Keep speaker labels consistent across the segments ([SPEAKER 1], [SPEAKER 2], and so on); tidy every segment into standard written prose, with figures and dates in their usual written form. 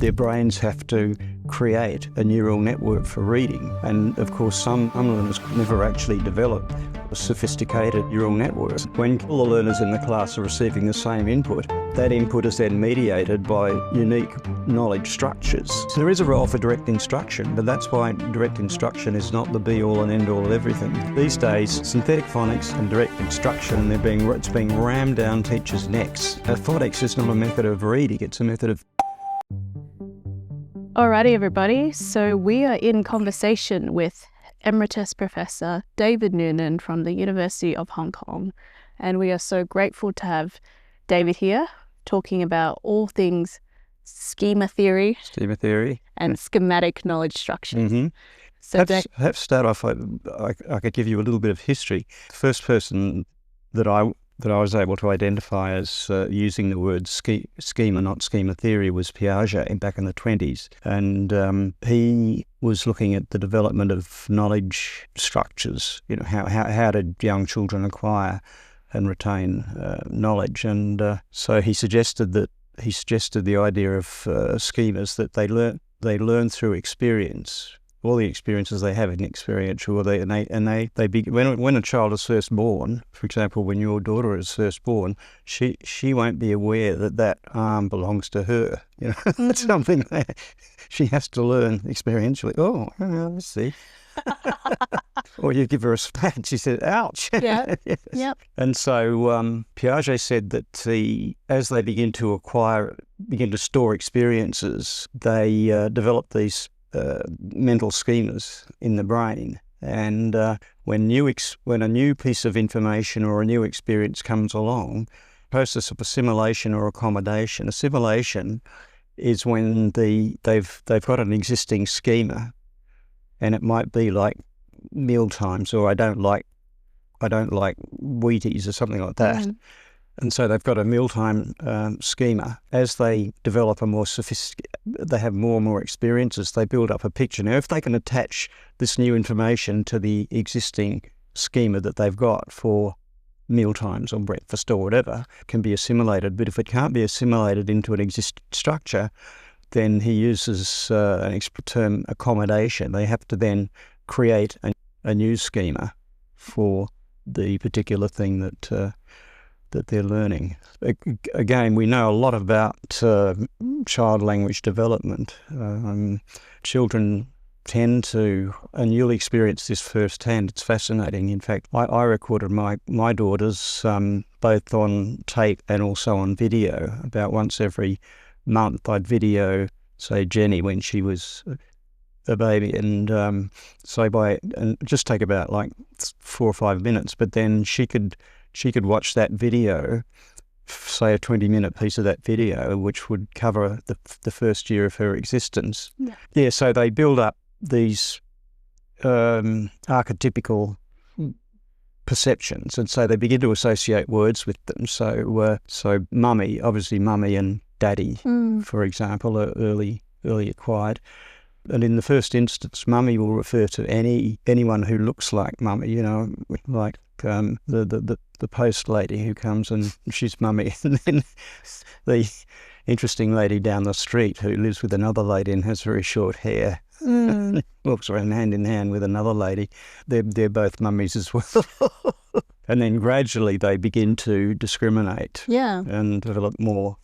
[SPEAKER 1] their brains have to create a neural network for reading. And of course, some learners never actually develop sophisticated neural networks. When all the learners in the class are receiving the same input, that input is then mediated by unique knowledge structures. So there is a role for direct instruction, but that's why direct instruction is not the be-all and end-all of everything. These days, synthetic phonics and direct instruction, it's being rammed down teachers' necks. Phonics is not a method of reading, it's a method of...
[SPEAKER 2] Alrighty, everybody. So we are in conversation with Emeritus Professor David Nunan from the University of Hong Kong. And we are so grateful to have David here talking about all things schema theory and schematic knowledge structures.
[SPEAKER 1] Mm-hmm.
[SPEAKER 2] So
[SPEAKER 1] perhaps start off, I could give you a little bit of history. The first person that I was able to identify as using the word schema, not schema theory, was Piaget back in the 1920s. And he was looking at the development of knowledge structures, how did young children acquire and retain knowledge. And so he suggested the idea of schemas, that they learn through experience. All the experiences they have in experiential, when a child is first born, for example, when your daughter is first born, she won't be aware that arm belongs to her. That's something that she has to learn experientially. Oh, let's see. Or you give her a spat, she said, "Ouch."
[SPEAKER 2] Yeah.
[SPEAKER 1] Yes.
[SPEAKER 2] Yep.
[SPEAKER 1] And so Piaget said that as they begin to store experiences, they develop these mental schemas in the brain, and when a new piece of information or a new experience comes along, process of assimilation or accommodation. Assimilation is when they've got an existing schema, and it might be like meal times, or I don't like Wheaties or something like that.
[SPEAKER 2] Mm.
[SPEAKER 1] And so they've got a mealtime schema. As they develop they have more and more experiences, they build up a picture. Now, if they can attach this new information to the existing schema that they've got for mealtimes or breakfast or whatever, it can be assimilated. But if it can't be assimilated into an existing structure, then he uses an expert term, accommodation. They have to then create a new schema for the particular thing that they're learning. Again, we know a lot about child language development. Children tend to, and you'll experience this firsthand, it's fascinating. In fact, I recorded my daughters both on tape and also on video. About once every month I'd video, say, Jenny when she was a baby, and just take about like 4 or 5 minutes, but then she could watch that video, say a 20-minute piece of that video, which would cover the first year of her existence. Yeah, so they build up these archetypical perceptions, and so they begin to associate words with them. So mummy, obviously mummy and daddy, for example, are early acquired. And in the first instance, mummy will refer to anyone who looks like mummy, like the post lady who comes and she's mummy. And then the interesting lady down the street who lives with another lady and has very short hair, walks around hand in hand with another lady. They're both mummies as well. And then gradually they begin to discriminate and develop more,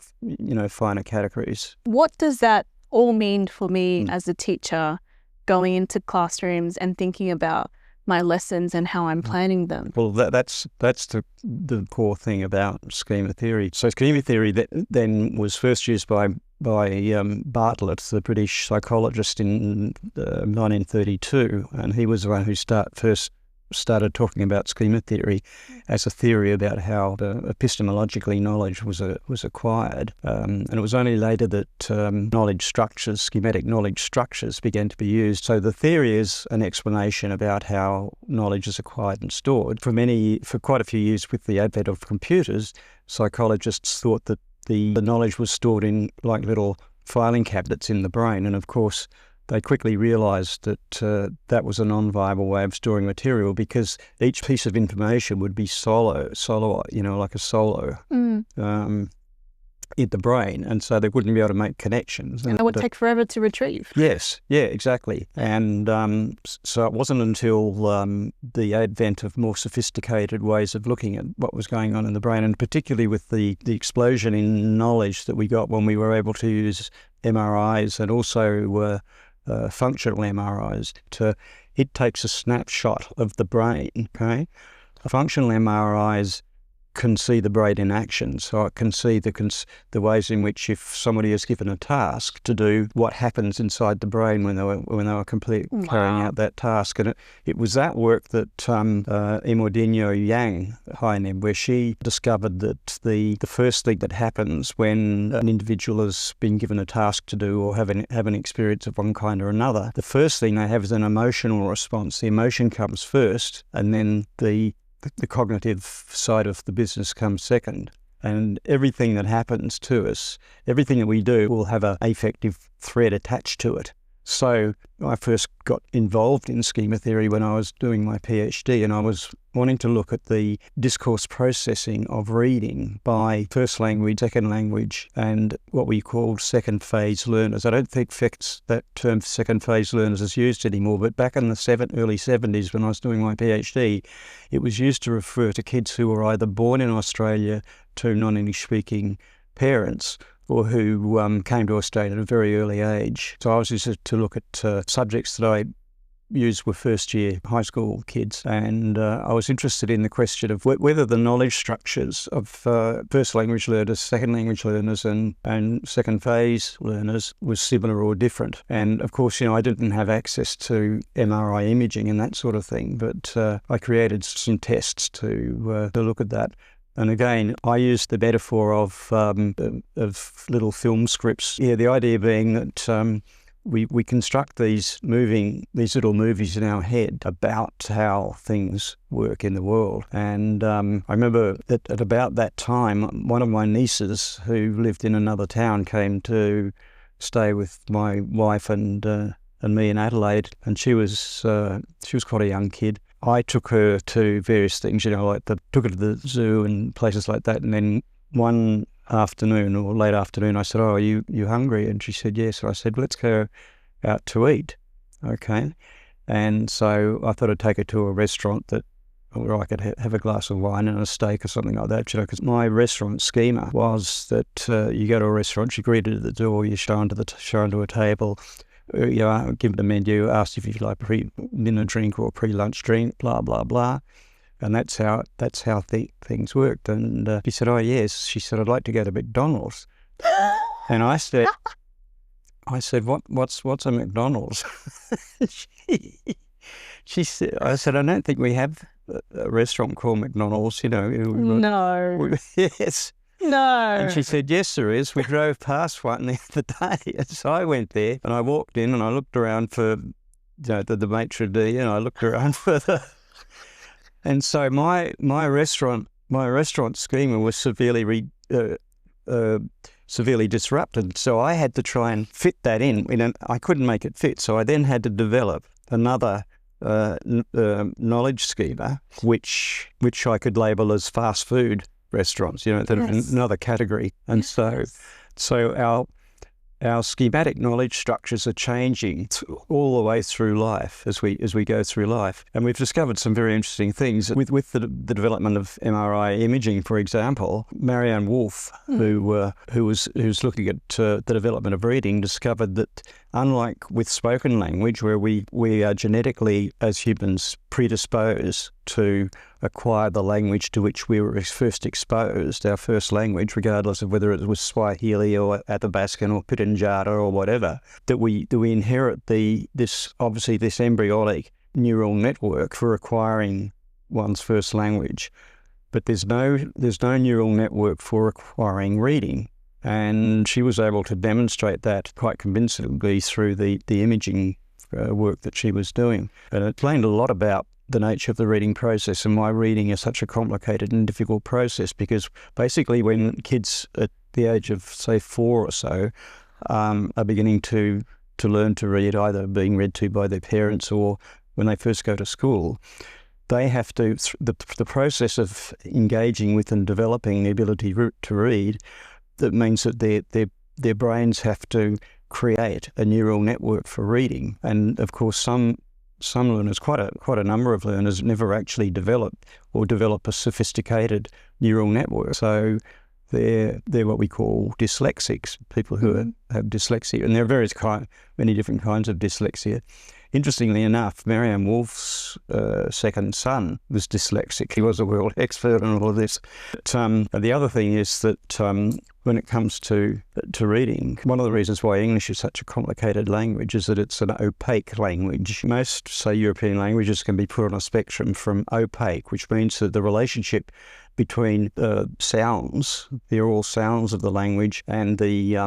[SPEAKER 1] finer categories.
[SPEAKER 2] What does that all mean for me as a teacher, going into classrooms and thinking about my lessons and how I'm planning them?
[SPEAKER 1] Well, that's the core thing about schema theory. So schema theory that then was first used by Bartlett, the British psychologist, in 1932, and he was the one who first started talking about schema theory as a theory about how epistemologically knowledge was acquired. And it was only later that knowledge structures, schematic knowledge structures, began to be used. So the theory is an explanation about how knowledge is acquired and stored. For quite a few years, with the advent of computers, psychologists thought that the knowledge was stored in like little filing cabinets in the brain, and of course they quickly realised that that was a non-viable way of storing material, because each piece of information would be solo, like a solo. in the brain, and so they wouldn't be able to make connections.
[SPEAKER 2] And it would take forever to retrieve.
[SPEAKER 1] Yes, yeah, exactly. And so it wasn't until the advent of more sophisticated ways of looking at what was going on in the brain, and particularly with the explosion in knowledge that we got when we were able to use MRIs and also functional MRIs, it takes a snapshot of the brain, okay? Functional MRIs can see the brain in action, so it can see the ways in which, if somebody is given a task to do, what happens inside the brain when they were carrying out that task. And it was that work that Emordinho Yang Hainem, where she discovered that the first thing that happens when an individual has been given a task to do or have an experience of one kind or another, the first thing they have is an emotional response. The emotion comes first, and then the cognitive side of the business comes second. And everything that happens to us, everything that we do, will have an affective thread attached to it. So I first got involved in schema theory when I was doing my PhD, and I was wanting to look at the discourse processing of reading by first language, second language, and what we called second phase learners. I don't think that term second phase learners is used anymore, but back in the early 70s when I was doing my PhD, it was used to refer to kids who were either born in Australia to non-English speaking parents, or who came to Australia at a very early age. So I was used to look at subjects that I used with first-year high school kids, and I was interested in the question of whether the knowledge structures of first language learners, second language learners, and second phase learners was similar or different. And of course, I didn't have access to MRI imaging and that sort of thing, but I created some tests to look at that. And again, I used the metaphor of little film scripts. Yeah, the idea being that we construct these little movies in our head about how things work in the world. And I remember that at about that time, one of my nieces who lived in another town came to stay with my wife and me in Adelaide, and she was quite a young kid. I took her to various things, took her to the zoo and places like that. And then one afternoon or late afternoon, I said, "Oh, are you hungry?" And she said, "Yes." So I said, "Let's go out to eat." Okay. And so I thought I'd take her to a restaurant where I could have a glass of wine and a steak or something like that, because my restaurant schema was that you go to a restaurant, you're greeted at the door, you're shown to a table, you are given the menu, asked if you'd like pre-dinner drink or pre-lunch drink, blah, blah, blah. And that's how things worked. And she said, "Oh, yes." She said, "I'd like to go to McDonald's." And I said, what's a McDonald's? She said, I said, "I don't think we have a restaurant called McDonald's,
[SPEAKER 2] No.
[SPEAKER 1] Yes.
[SPEAKER 2] No.
[SPEAKER 1] And she said, "Yes, there is. We drove past one the other day." And so I went there and I walked in and I looked around for the maitre d', and I looked around for and so my restaurant schema was severely disrupted. So I had to try and fit that in. I couldn't make it fit. So I then had to develop another knowledge schema, which I could label as fast food restaurants, another category. And so our schematic knowledge structures are changing all the way through life as we go through life. And we've discovered some very interesting things with the development of MRI imaging, for example. Marianne Wolf, who was looking at the development of reading, discovered that unlike with spoken language, where we are genetically as humans predisposed to acquire the language to which we were first exposed, our first language, regardless of whether it was Swahili or Athabascan or Pitjantjatjara or whatever, that we inherit this embryonic neural network for acquiring one's first language. But there's no neural network for acquiring reading. And she was able to demonstrate that quite convincingly through the imaging work that she was doing. And it explained a lot about the nature of the reading process and why reading is such a complicated and difficult process, because basically when kids at the age of, say, 4 or so are beginning to learn to read, either being read to by their parents or when they first go to school, they have to, the process of engaging with and developing the ability to read that means that their brains have to create a neural network for reading. And of course, some learners, quite a number of learners, never actually develop a sophisticated neural network. So they're what we call dyslexics, people who have dyslexia, and there are many different kinds of dyslexia. Interestingly enough, Marianne Wolf's second son was dyslexic. He was a world expert on all of this. But, the other thing is that when it comes to reading, one of the reasons why English is such a complicated language is that it's an opaque language. Most, say, European languages can be put on a spectrum from opaque, which means that the relationship between sounds, the oral sounds of the language, and the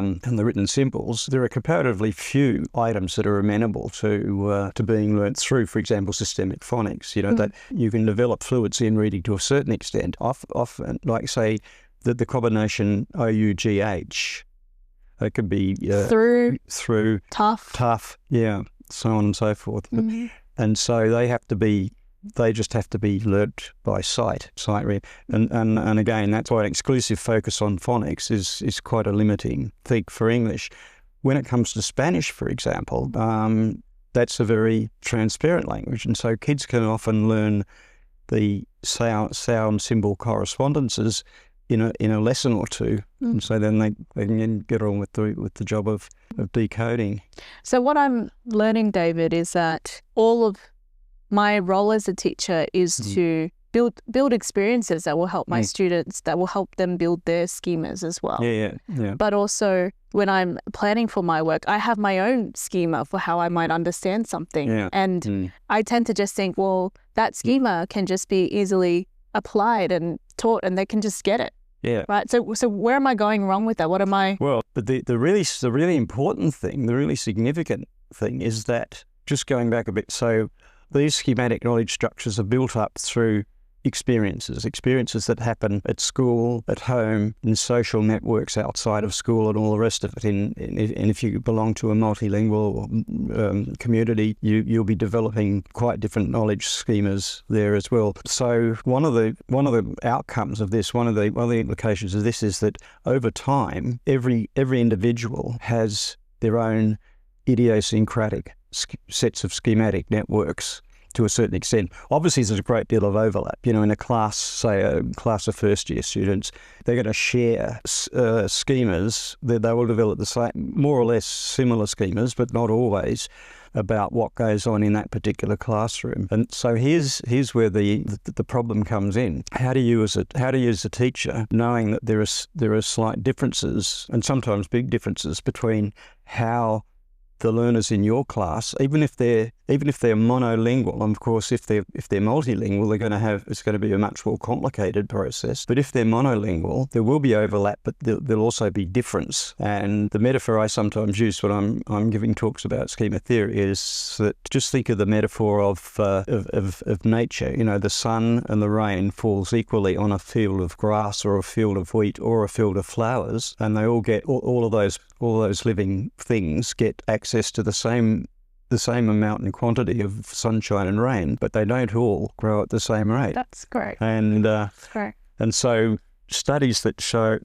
[SPEAKER 1] written symbols, there are comparatively few items that are amenable to being learnt through, for example, systemic phonics. That you can develop fluency in reading to a certain extent. Often, like say, the combination OUGH, it could be through, tough, yeah, so on and so forth. And so they just have to be learnt by sight read. And again, that's why an exclusive focus on phonics is quite a limiting thing for English. When it comes to Spanish, for example, that's a very transparent language, and so kids can often learn the sound symbol correspondences in a lesson or two, and so then they can get on with the job of decoding.
[SPEAKER 2] So what I'm learning, David, is that all of my role as a teacher is to build experiences that will help my students, that will help them build their schemas as well.
[SPEAKER 1] Yeah.
[SPEAKER 2] But also, when I'm planning for my work, I have my own schema for how I might understand something.
[SPEAKER 1] Yeah.
[SPEAKER 2] And I tend to just think, well, that schema can just be easily applied and taught, and they can just get it.
[SPEAKER 1] Yeah.
[SPEAKER 2] Right. So where am I going wrong with that? What am I?
[SPEAKER 1] Well, but the really important thing, the really significant thing is that, just going back a bit, so these schematic knowledge structures are built up through experiences that happen at school, at home, in social networks outside of school, and all the rest of it. And if you belong to a multilingual community, you'll be developing quite different knowledge schemas there as well. So one of the outcomes of this, one of the implications of this, is that over time, every individual has their own idiosyncratic sets of schematic networks to a certain extent. Obviously, there's a great deal of overlap. In a class, say a class of first-year students, they're going to share schemas. They will develop the same, more or less similar schemas, but not always, about what goes on in that particular classroom. And so here's where the problem comes in. How do you as a teacher, knowing that there are slight differences, and sometimes big differences, between how the learners in your class, even if they're monolingual, and of course if they're multilingual, it's going to be a much more complicated process. But if they're monolingual, there will be overlap, but there'll also be difference. And the metaphor I sometimes use when I'm giving talks about schema theory is that, just think of the metaphor of nature. The sun and the rain falls equally on a field of grass, or a field of wheat, or a field of flowers, and they all get all of those living things get access to the same amount and quantity of sunshine and rain, but they don't all grow at the same rate.
[SPEAKER 2] That's correct.
[SPEAKER 1] And
[SPEAKER 2] That's correct.
[SPEAKER 1] And so studies that show,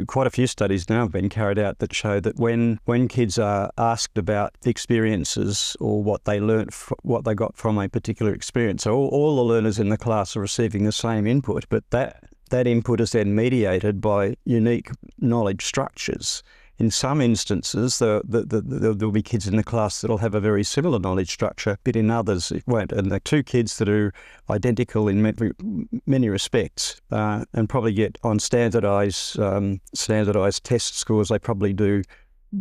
[SPEAKER 1] quite a few studies now have been carried out that show that when kids are asked about experiences or what they learnt, what they got from a particular experience, so all the learners in the class are receiving the same input, but that input is then mediated by unique knowledge structures. In some instances, there'll be kids in the class that'll have a very similar knowledge structure, but in others it won't. And the two kids that are identical in many respects and probably get on standardised test scores, they probably do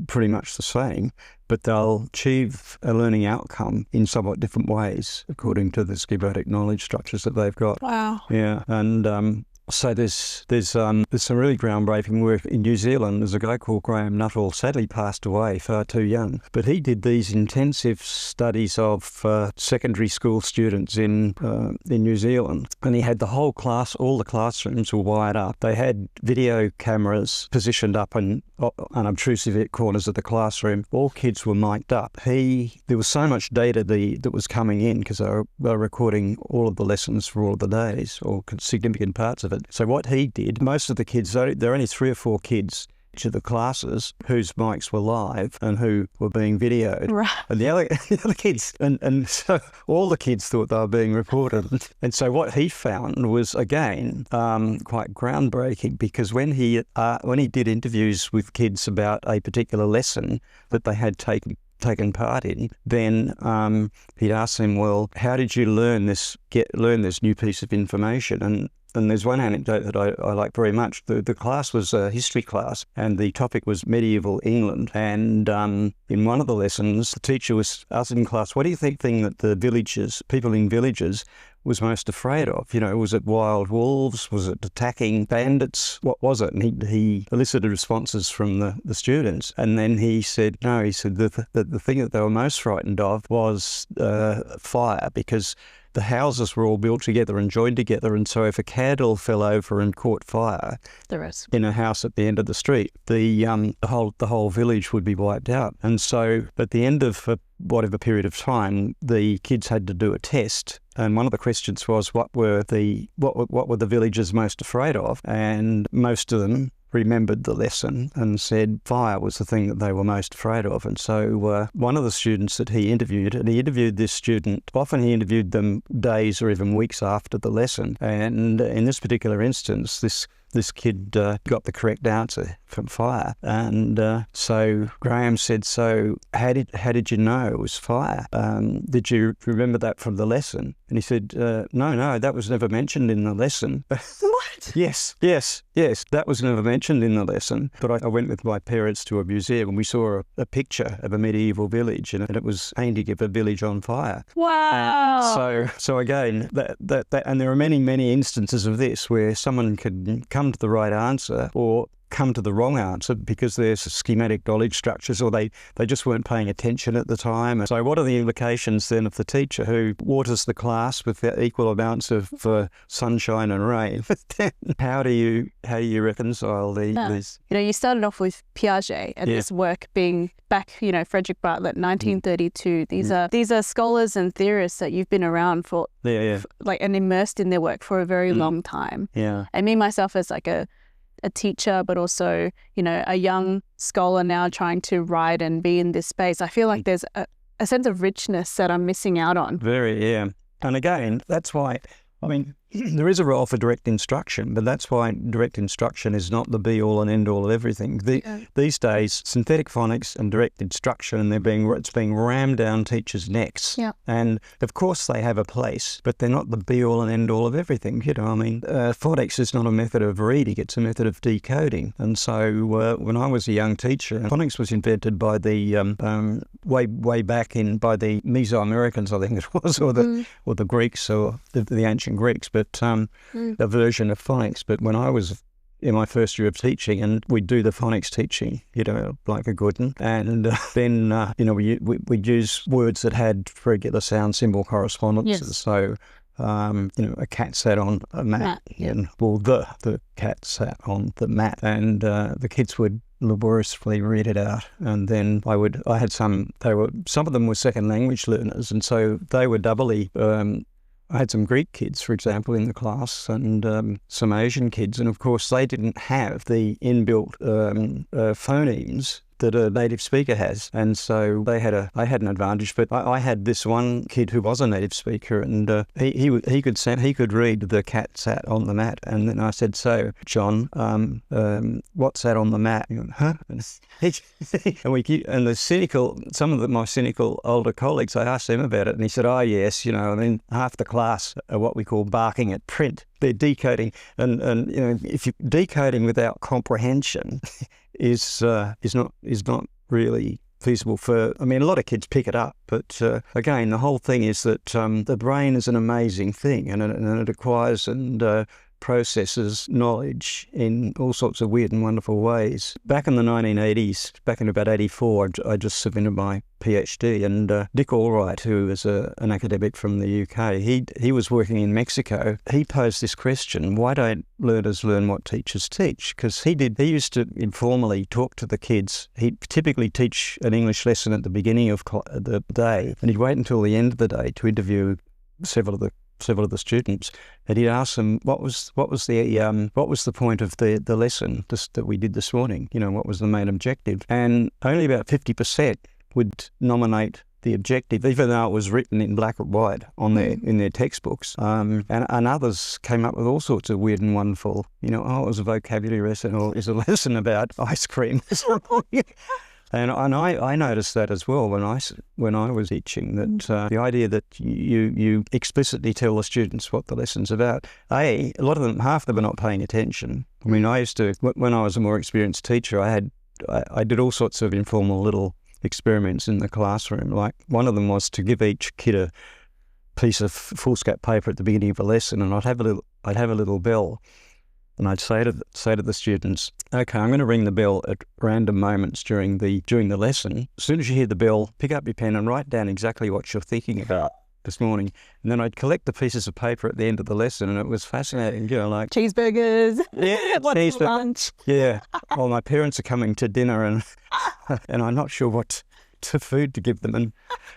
[SPEAKER 1] pretty much the same, but they'll achieve a learning outcome in somewhat different ways according to the schematic knowledge structures that they've got.
[SPEAKER 2] Wow.
[SPEAKER 1] Yeah, and so there's some really groundbreaking work in New Zealand. There's a guy called Graham Nuttall, sadly passed away far too young, but he did these intensive studies of secondary school students in New Zealand, and he had the whole class, all the classrooms were wired up. They had video cameras positioned up in unobtrusive corners of the classroom. All kids were mic'd up. There was so much data that was coming in because they were recording all of the lessons for all of the days, or significant parts of it. So what he did, most of the kids, there are only 3 or 4 kids each of the classes whose mics were live and who were being videoed.
[SPEAKER 2] Right.
[SPEAKER 1] And the other kids, and so all the kids thought they were being recorded. And so what he found was, again, quite groundbreaking, because when he did interviews with kids about a particular lesson that they had taken part in, then he'd ask them, well, how did you learn this new piece of information? And there's one anecdote that I like very much. The class was a history class, and the topic was medieval England. And in one of the lessons, the teacher was asking class, what do you think that the people in villages was most afraid of? You know, was it wild wolves? Was it attacking bandits? What was it? And he elicited responses from the students. And then he said, no, he said the thing that they were most frightened of was fire, because the houses were all built together and joined together, and so if a candle fell over and caught fire in a house at the end of the street, the whole village would be wiped out. And so at the end of whatever period of time, the kids had to do a test, and one of the questions was, what were the villagers most afraid of? And most of them remembered the lesson and said fire was the thing that they were most afraid of. And so one of the students that he interviewed, this student, often he interviewed them days or even weeks after the lesson. And in this particular instance, this kid got the correct answer from fire. And so Graham said, so how did you know it was fire? Did you remember that from the lesson? And he said, no, that was never mentioned in the lesson.
[SPEAKER 2] What?
[SPEAKER 1] Yes, that was never mentioned in the lesson. But I went with my parents to a museum and we saw a picture of a medieval village, and it was painting of a village on fire.
[SPEAKER 2] Wow.
[SPEAKER 1] So again, that and there are many instances of this where someone can come to the right answer or come to the wrong answer because there's schematic knowledge structures, or they just weren't paying attention at the time. So what are the implications then of the teacher who waters the class with equal amounts of sunshine and rain? How do you reconcile these?
[SPEAKER 2] You know, you started off with Piaget and this work being back, Frederick Bartlett, 1932. These are scholars and theorists that you've been around for, and immersed in their work for a very long time.
[SPEAKER 1] Yeah.
[SPEAKER 2] And me myself as like a teacher, but also, a young scholar now trying to write and be in this space, I feel like there's a sense of richness that I'm missing out on.
[SPEAKER 1] Very, yeah. And again, that's why, there is a role for direct instruction, but that's why direct instruction is not the be-all and end-all of everything. These days, synthetic phonics and direct instruction, it's being rammed down teachers' necks.
[SPEAKER 2] Yeah.
[SPEAKER 1] And of course they have a place, but they're not the be-all and end-all of everything. Phonics is not a method of reading, it's a method of decoding. And so when I was a young teacher, phonics was invented by the way back by the Mesoamericans, I think it was, or the Greeks, or the ancient Greeks. But a version of phonics. But when I was in my first year of teaching, and we'd do the phonics teaching, like a good one, and then we'd use words that had regular sound symbol correspondences.
[SPEAKER 2] Yes.
[SPEAKER 1] So a cat sat on a mat, and the cat sat on the mat, and the kids would laboriously read it out, and then some of them were second language learners, and so they were doubly. I had some Greek kids, for example, in the class, and some Asian kids, and of course they didn't have the inbuilt phonemes that a native speaker has, and so I had an advantage. But I had this one kid who was a native speaker, and he could read the cat sat on the mat, and then I said, so John, what sat on the mat? He went, huh? And some of my cynical older colleagues, I asked them about it, and he said, oh yes, half the class are what we call barking at print. They're decoding, and if you're decoding without comprehension, is not really feasible for. A lot of kids pick it up, but again, the whole thing is that the brain is an amazing thing, and it acquires and processes knowledge in all sorts of weird and wonderful ways. Back in the 1980s, back in about 84, I just submitted my PhD, and Dick Allwright, who is an academic from the UK, he was working in Mexico. He posed this question: why don't learners learn what teachers teach? Because he used to informally talk to the kids. He'd typically teach an English lesson at the beginning of the day, and he'd wait until the end of the day to interview several of the several of the students, and he'd ask them what was the point of the lesson that we did this morning. What was the main objective? And only about 50% would nominate the objective, even though it was written in black and white in their textbooks. And others came up with all sorts of weird and wonderful, it was a vocabulary lesson, or it was a lesson about ice cream. And I noticed that as well when I was teaching, that the idea that you explicitly tell the students what the lesson's about. A lot of them, half of them are not paying attention. I mean, I used to, when I was a more experienced teacher, I did all sorts of informal little experiments in the classroom. Like, one of them was to give each kid a piece of foolscap paper at the beginning of a lesson, and I'd have a little bell. And I'd say to the students, okay, I'm going to ring the bell at random moments during the lesson. As soon as you hear the bell, pick up your pen and write down exactly what you're thinking about this morning. And then I'd collect the pieces of paper at the end of the lesson, and it was fascinating, like
[SPEAKER 2] cheeseburgers.
[SPEAKER 1] Yeah,
[SPEAKER 2] what's lunch?
[SPEAKER 1] Yeah. Well, my parents are coming to dinner, and I'm not sure what food to give them. And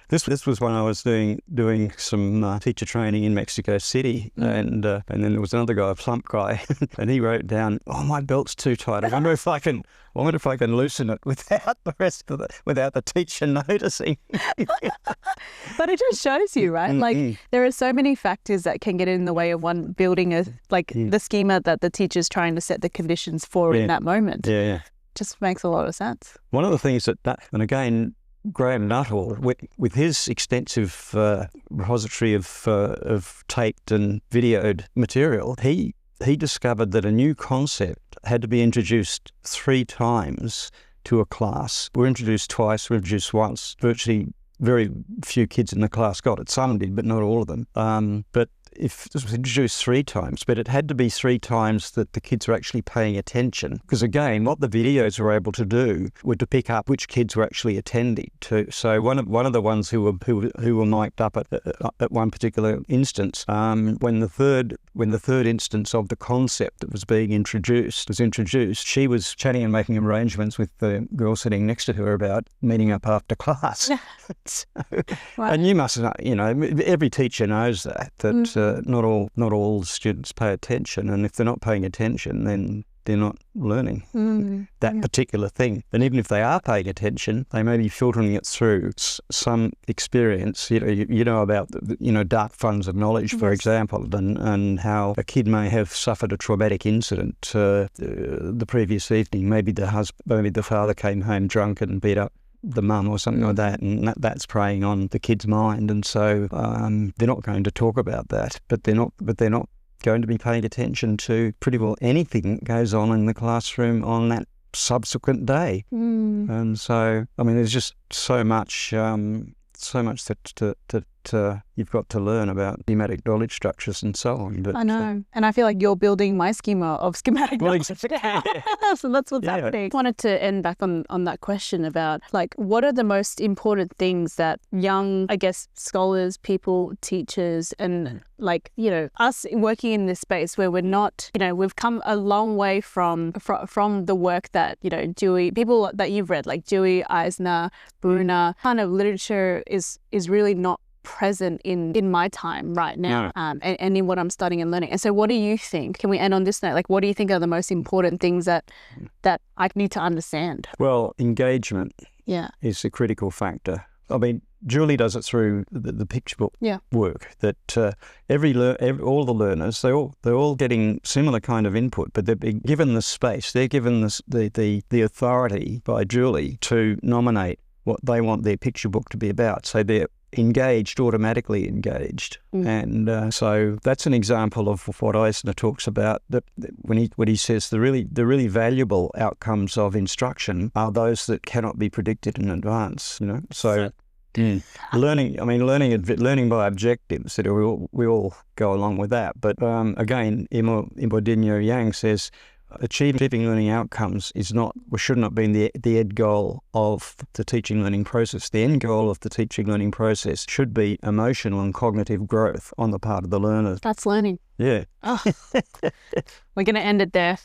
[SPEAKER 1] this was when I was doing some teacher training in Mexico City, and then there was another guy, a plump guy, and he wrote down, "Oh, my belt's too tight. I wonder if I can loosen it without the teacher noticing."
[SPEAKER 2] But it just shows you, right? Like, there are so many factors that can get in the way of one building the schema that the teacher's trying to set the conditions for in that moment.
[SPEAKER 1] Yeah.
[SPEAKER 2] Just makes a lot of sense.
[SPEAKER 1] One of the things and again, Graham Nuttall, with his extensive repository of taped and videoed material, he discovered that a new concept had to be introduced 3 times to a class. We're introduced twice, we're introduced once. Virtually very few kids in the class got it. Some did, but not all of them. But if this was introduced 3 times, but it had to be 3 times that the kids were actually paying attention. Because again, what the videos were able to do were to pick up which kids were actually attending to. So one of the ones who were mic'd up at one particular instance, when the third instance of the concept that was being introduced, she was chatting and making arrangements with the girl sitting next to her about meeting up after class.
[SPEAKER 2] Wow.
[SPEAKER 1] And you must know, every teacher knows that not all students pay attention, and if they're not paying attention, then they're not learning that particular thing. And even if they are paying attention, they may be filtering it through some experience. You know about dark funds of knowledge, for example, and how a kid may have suffered a traumatic incident the previous evening. Maybe the father came home drunk and beat up the mum or something like that, and that's preying on the kid's mind, and so they're not going to talk about that, but they're not going to be paying attention to pretty well anything that goes on in the classroom on that subsequent day. And so, I mean, there's just so much that you've got to learn about schematic knowledge structures and so on. But,
[SPEAKER 2] I know. And I feel like you're building my schema of schematic knowledge. So that's what's happening. I wanted to end back on that question about, like, what are the most important things that young, I guess, scholars, people, teachers, and us working in this space where we're not, we've come a long way from the work that, Dewey, people that you've read, like Dewey, Eisner, Brunner, kind of literature is really not present in my time right now, and in what I'm studying and learning. And so what do you think? Can we end on this note? Like, what do you think are the most important things that I need to understand?
[SPEAKER 1] Well, engagement is a critical factor. I mean, Julie does it through the picture book work, that all the learners, they're all getting similar kind of input, but they're being given the space, they're given the authority by Julie to nominate what they want their picture book to be about. So they're automatically engaged. And so that's an example of what Eisner talks about, that when he says the really valuable outcomes of instruction are those that cannot be predicted in advance. So learning by objectives, that we all go along with that. But again, Imbodinho Yang says, achieving learning outcomes should not be the end goal of the teaching learning process. The end goal of the teaching learning process should be emotional and cognitive growth on the part of the learner.
[SPEAKER 2] That's learning.
[SPEAKER 1] Yeah.
[SPEAKER 2] We're going to end it there.